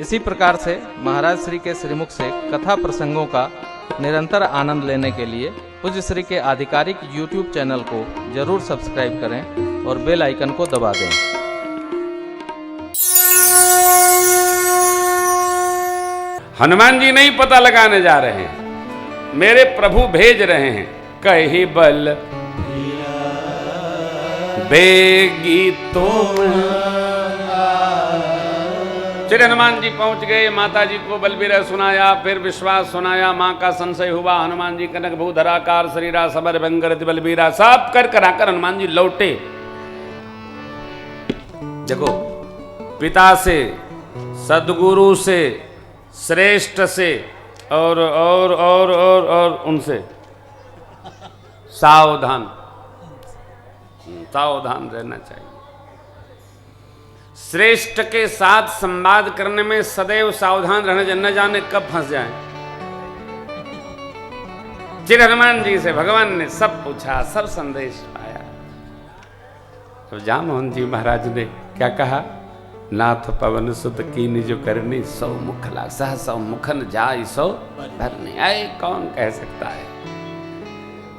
इसी प्रकार से महाराज श्री के श्रीमुख से कथा प्रसंगों का निरंतर आनंद लेने के लिए पूज्य श्री के आधिकारिक YouTube चैनल को जरूर सब्सक्राइब करें और बेल आइकन को दबा दें। हनुमान जी नहीं पता लगाने जा रहे हैं, मेरे प्रभु भेज रहे हैं। कही बल बेगी तुम। श्री हनुमान जी पहुंच गए, माता जी को बलबीर सुनाया, फिर विश्वास सुनाया, मां का संशय हुआ। हनुमान जी कनक भूधराकार शरीरा सबर भंगरति बलबीरा सब कर कराकर हनुमान जी लौटे। देखो, पिता से, सदगुरु से, श्रेष्ठ से और उनसे सावधान रहना चाहिए। श्रेष्ठ के साथ संवाद करने में सदैव सावधान रहना, न जाने कब फंस जाए। श्री हनुमान जी से भगवान ने सब पूछा, सब संदेश पाया। तो जामोहन जी महाराज ने क्या कहा? नाथ पवन सुत कीनि जो करनी, सौ मुख लाग सौ मुखन जाय सौ भरने। आए कौन कह सकता है?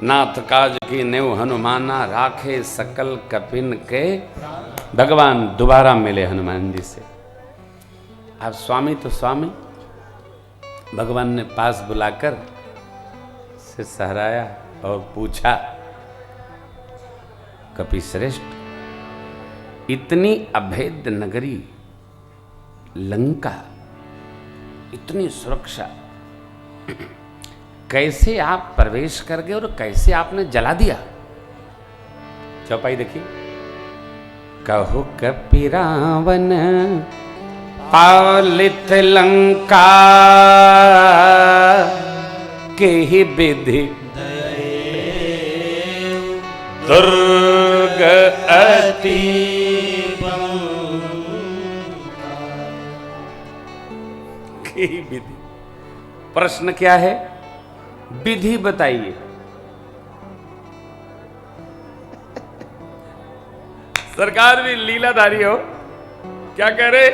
नाथ काज की नेव हनुमाना, राखे सकल कपिन के। भगवान दोबारा मिले हनुमान जी से। अब स्वामी तो स्वामी, भगवान ने पास बुलाकर से सहराया और पूछा, कपि श्रेष्ठ, इतनी अभेद्य नगरी लंका, इतनी सुरक्षा, कैसे आप प्रवेश कर गए और कैसे आपने जला दिया? चौपाई देखिए। कहो कपि रावण पालित लंका, के ही विधि दुर्ग अति। विधि, प्रश्न क्या है? विधि बताइए। सरकार भी लीलाधारी हो, क्या कह रहे?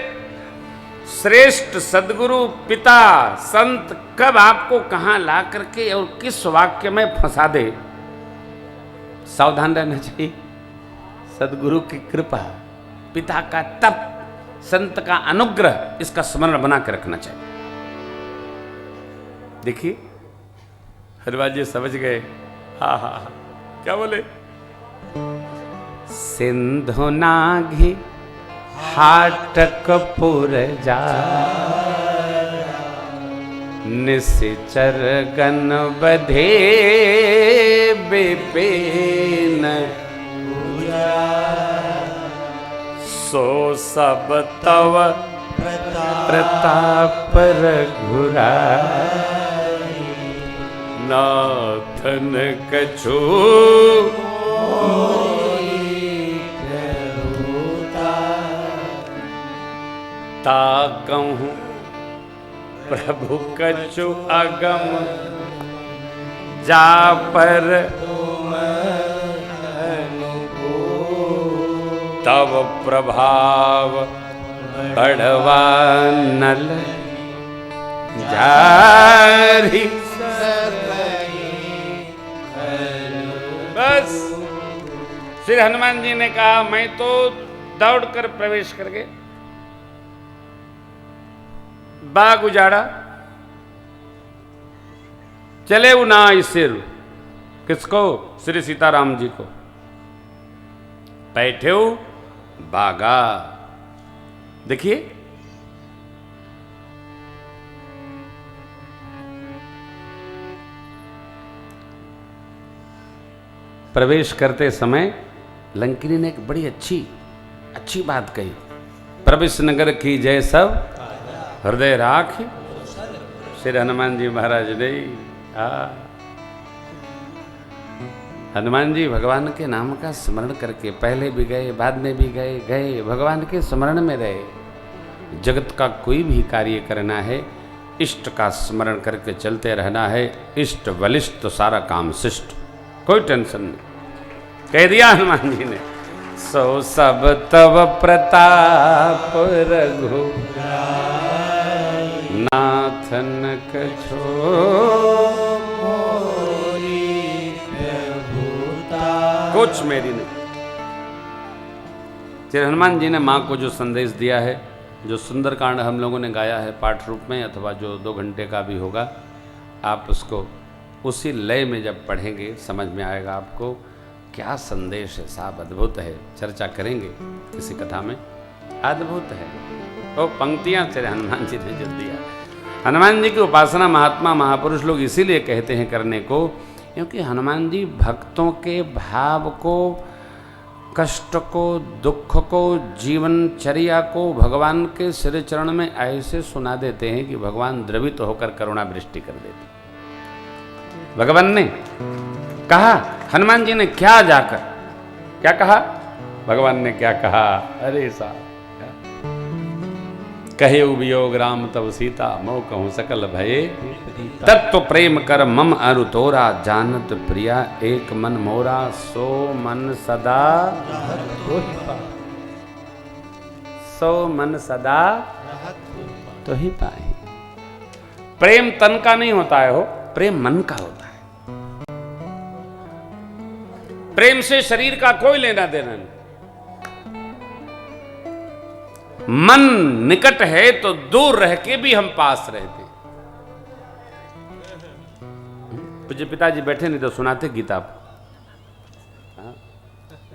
श्रेष्ठ सदगुरु पिता संत कब आपको कहां ला करके और किस वाक्य में फंसा दे, सावधान रहना चाहिए। सदगुरु की कृपा, पिता का तप, संत का अनुग्रह, इसका स्मरण बना के रखना चाहिए। देखिए हनुमान जी समझ गए। हा हा हा, क्या बोले? सिंधु नाघि हाटकपुर जा, निश्चर गण बधे विपिन, सो सब तव प्रताप रघुराई, नाथन कछु ताकहूं प्रभु कछु अगम, जा पर तब प्रभाव बढ़वा नल जारी। बस श्री हनुमान जी ने कहा, मैं तो दौड़कर प्रवेश कर गए, बाग उजाड़ा, चले उनाई सिर। किसको? श्री सीताराम जी को। बैठे हो बागा। देखिए प्रवेश करते समय लंकिनी ने एक बड़ी अच्छी बात कही। प्रवेश नगर की जय सब हृदय राख। श्री हनुमान जी महाराज ने हनुमान जी भगवान के नाम का स्मरण करके पहले भी गए, बाद में भी गए, भगवान के स्मरण में रहे। जगत का कोई भी कार्य करना है, इष्ट का स्मरण करके चलते रहना है। इष्ट बलिष्ठ तो सारा काम शिष्ट, कोई टेंशन नहीं। कह दिया हनुमान जी ने, सो सब तव प्रताप रघु नाथन कछो कुछ मेरी नहीं। श्री हनुमान जी ने माँ को जो संदेश दिया है, जो सुंदरकांड हम लोगों ने गाया है पाठ रूप में, अथवा जो 2 घंटे का भी होगा, आप उसको उसी लय में जब पढ़ेंगे समझ में आएगा आपको क्या संदेश है। साहब अद्भुत है, चर्चा करेंगे इसी कथा में, अद्भुत है। वो पंक्तियाँ श्री हनुमान जी ने जो दिया, हनुमान जी की उपासना महात्मा महापुरुष लोग इसीलिए कहते हैं करने को, क्योंकि हनुमान जी भक्तों के भाव को, कष्ट को, दुख को, जीवनचर्या को भगवान के श्री चरण में ऐसे सुना देते हैं कि भगवान द्रवित होकर करुणा वृष्टि कर देते। भगवान ने कहा, हनुमान जी ने क्या जाकर क्या कहा, भगवान ने क्या कहा, अरे साहब, कहे वियोग राम तब सीता, मोह कहूँ सकल भये, तत्व प्रेम कर मम अरु तोरा, जानत प्रिया एक मन मोरा, सो मन सदा तो ही पाए। प्रेम तन का नहीं होता है, हो प्रेम मन का होता है। प्रेम से शरीर का कोई लेना देना नहीं। मन निकट है तो दूर रह के भी हम पास रहते। पूज्य पिताजी बैठे नहीं तो सुनाते गीता।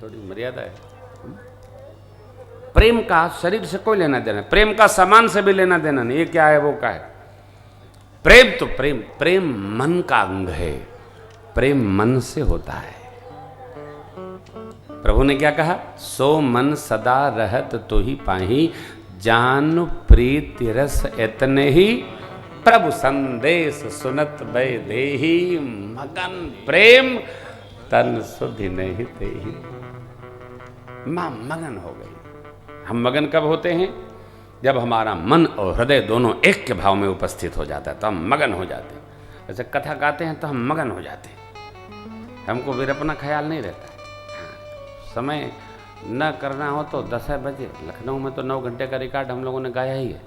थोड़ी मर्यादा है। प्रेम का शरीर से कोई लेना देना, प्रेम का सामान से भी लेना देना नहीं। ये क्या है, वो क्या है। प्रेम तो प्रेम, प्रेम मन का अंग है, प्रेम मन से होता है। प्रभु ने क्या कहा, सो मन सदा रहत तो ही पाही, जान प्रीति रस इतने ही, प्रभु संदेश सुनत बै देही, मगन प्रेम तन सुधि नहीं तेहि। मां मगन हो गई। हम मगन कब होते हैं, जब हमारा मन और हृदय दोनों एक के भाव में उपस्थित हो जाता है तो हम मगन हो जाते हैं। जैसे कथा गाते हैं तो हम मगन हो जाते हैं, हमको फिर अपना ख्याल नहीं रहता है। समय न करना हो तो 10 बजे, लखनऊ में तो 9 घंटे का रिकॉर्ड हम लोगों ने गाया ही है।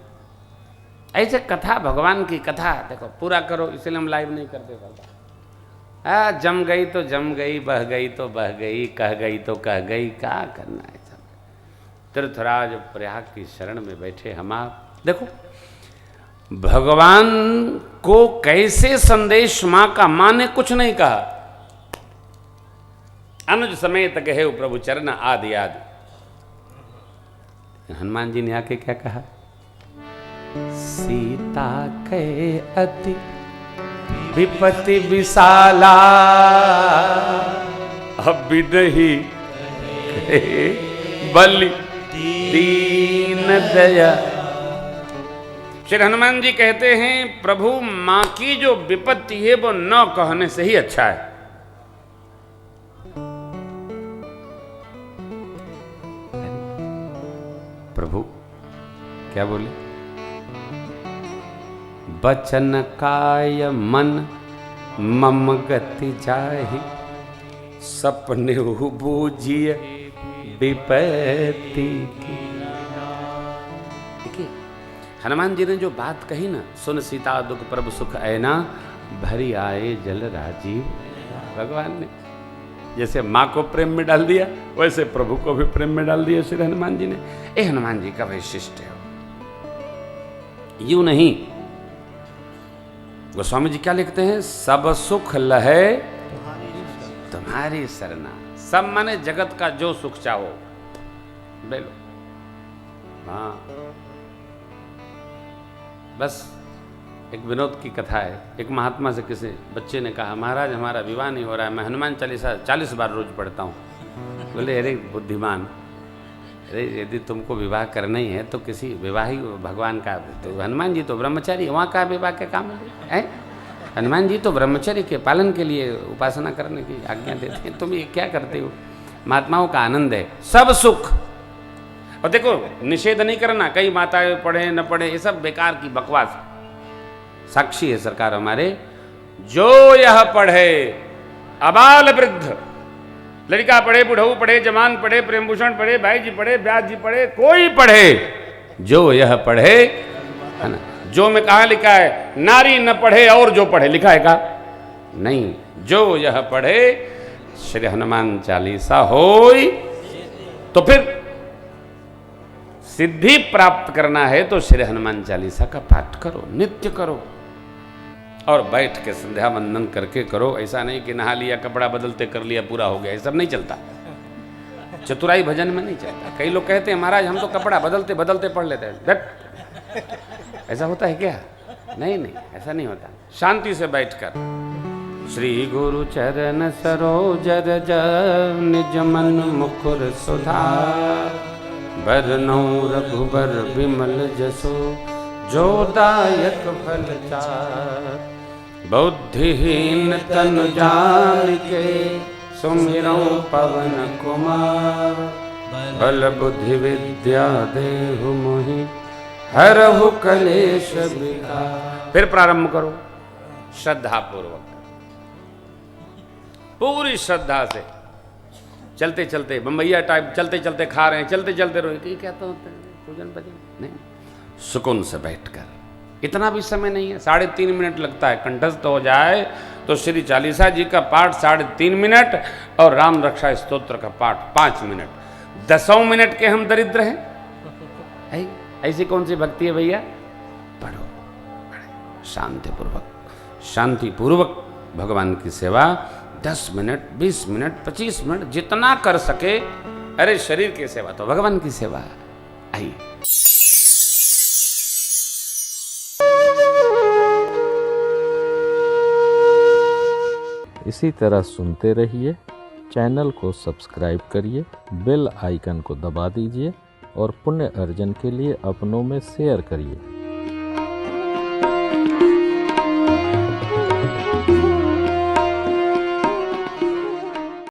ऐसे कथा, भगवान की कथा देखो पूरा करो, इसलिए हम लाइव नहीं करते। जम गई तो जम गई, बह गई तो बह गई, कह गई तो कह गई, क्या करना है। तीर्थराज प्रयाग की शरण में बैठे हम आप देखो भगवान को कैसे संदेश मां का, मां ने कुछ नहीं कहा। अनुज समेत कहे प्रभु चरण आदि आदि। हनुमान जी ने आके क्या कहा, सीता के अति विपत्ति विशाला, अब नहीं बलि दीन दया। श्री हनुमान जी कहते हैं प्रभु मां की जो विपत्ति है वो न कहने से ही अच्छा है। प्रभु क्या बोले, बचन काय मन मम गति जाहि, सपने बूझिए विपत्ति की। देखिए हनुमान जी ने जो बात कही ना, सुन सीता दुख प्रभु सुख ऐना, भरी आए जल राजीव। भगवान ने जैसे माँ को प्रेम में डाल दिया, वैसे प्रभु को भी प्रेम में डाल दिया श्री हनुमान जी ने। ये हनुमान जी का वैशिष्ट है। यूं नहीं, गोस्वामी जी क्या लिखते हैं, सब सुख लहे तुम्हारी सरना। सब माने जगत का जो सुख चाहो ले लो। हाँ, बस एक विनोद की कथा है। एक महात्मा से किसी बच्चे ने कहा, महाराज हमारा विवाह नहीं हो रहा है, मैं हनुमान चालीसा 40 बार रोज पढ़ता हूँ। बोले अरे बुद्धिमान, अरे यदि तुमको विवाह करना ही है तो किसी विवाही भगवान का, तो हनुमान जी तो ब्रह्मचारी, वहाँ का विवाह के काम है। हनुमान जी तो ब्रह्मचर्य के पालन के लिए उपासना करने की आज्ञा देते हैं, तुम ये क्या करते हो। महात्माओं का आनंद है सब सुख। और देखो निषेध नहीं करना, कई माताएं पढ़े न पढ़े, ये सब बेकार की बकवास। साक्षी है सरकार हमारे, जो यह पढ़े अबाल वृद्ध, लड़का पढ़े, बुढ़ऊ पढ़े, जवान पढ़े, प्रेमभूषण पढ़े, भाई जी पढ़े, व्यास जी पढ़े, कोई पढ़े, जो यह पढ़े है ना। जो में कहा लिखा है नारी न पढ़े और जो पढ़े, लिखा है का नहीं, जो यह पढ़े श्री हनुमान चालीसा होई। तो फिर सिद्धि प्राप्त करना है तो श्री हनुमान चालीसा का पाठ करो, नित्य करो, और बैठ के संध्या वंदन करके करो। ऐसा नहीं कि नहा लिया, कपड़ा बदलते कर लिया, पूरा हो गया, ये सब नहीं चलता। चतुराई भजन में नहीं चलता। कई लोग कहते हैं महाराज हम तो कपड़ा बदलते बदलते पढ़ लेते हैं, ऐसा होता है क्या? नहीं नहीं, ऐसा नहीं होता। शांति से बैठकर श्री गुरु चरण सरोज रज निज मन मुकुर सुधार, बरनौ रघुबर विमल जसो जो दायक फल चार, बुद्धिहीन तनु जानिके सुमिरौ पवन कुमार, बल बुद्धि विद्या देहु मोहि हरहु कलेश विकार। फिर प्रारंभ करो श्रद्धा पूर्वक, पूरी श्रद्धा से। चलते चलते बम्बैया टाइप चलते चलते खा रहे हैं, चलते चलते रोए, क्या तो होता है पूजन भजन नहीं, सुकून से बैठकर। इतना भी समय नहीं है, 3.5 मिनट लगता है। कंठस्थ हो जाए तो श्री चालीसा जी का पाठ 3.5 मिनट और राम रक्षा स्तोत्र का पाठ 5 मिनट। 10 मिनट के हम दरिद्र हैं। ऐसी कौन सी भक्ति है भैया? पढ़ो, शांति पूर्वक भगवान की सेवा 10 मिनट, 20 मिनट, 25 मिनट, जितना कर सके। अरे शरीर की सेवा तो भगवान की सेवा। आइए इसी तरह सुनते रहिए, चैनल को सब्सक्राइब करिए, बेल आइकन को दबा दीजिए और पुण्य अर्जन के लिए अपनों में शेयर करिए।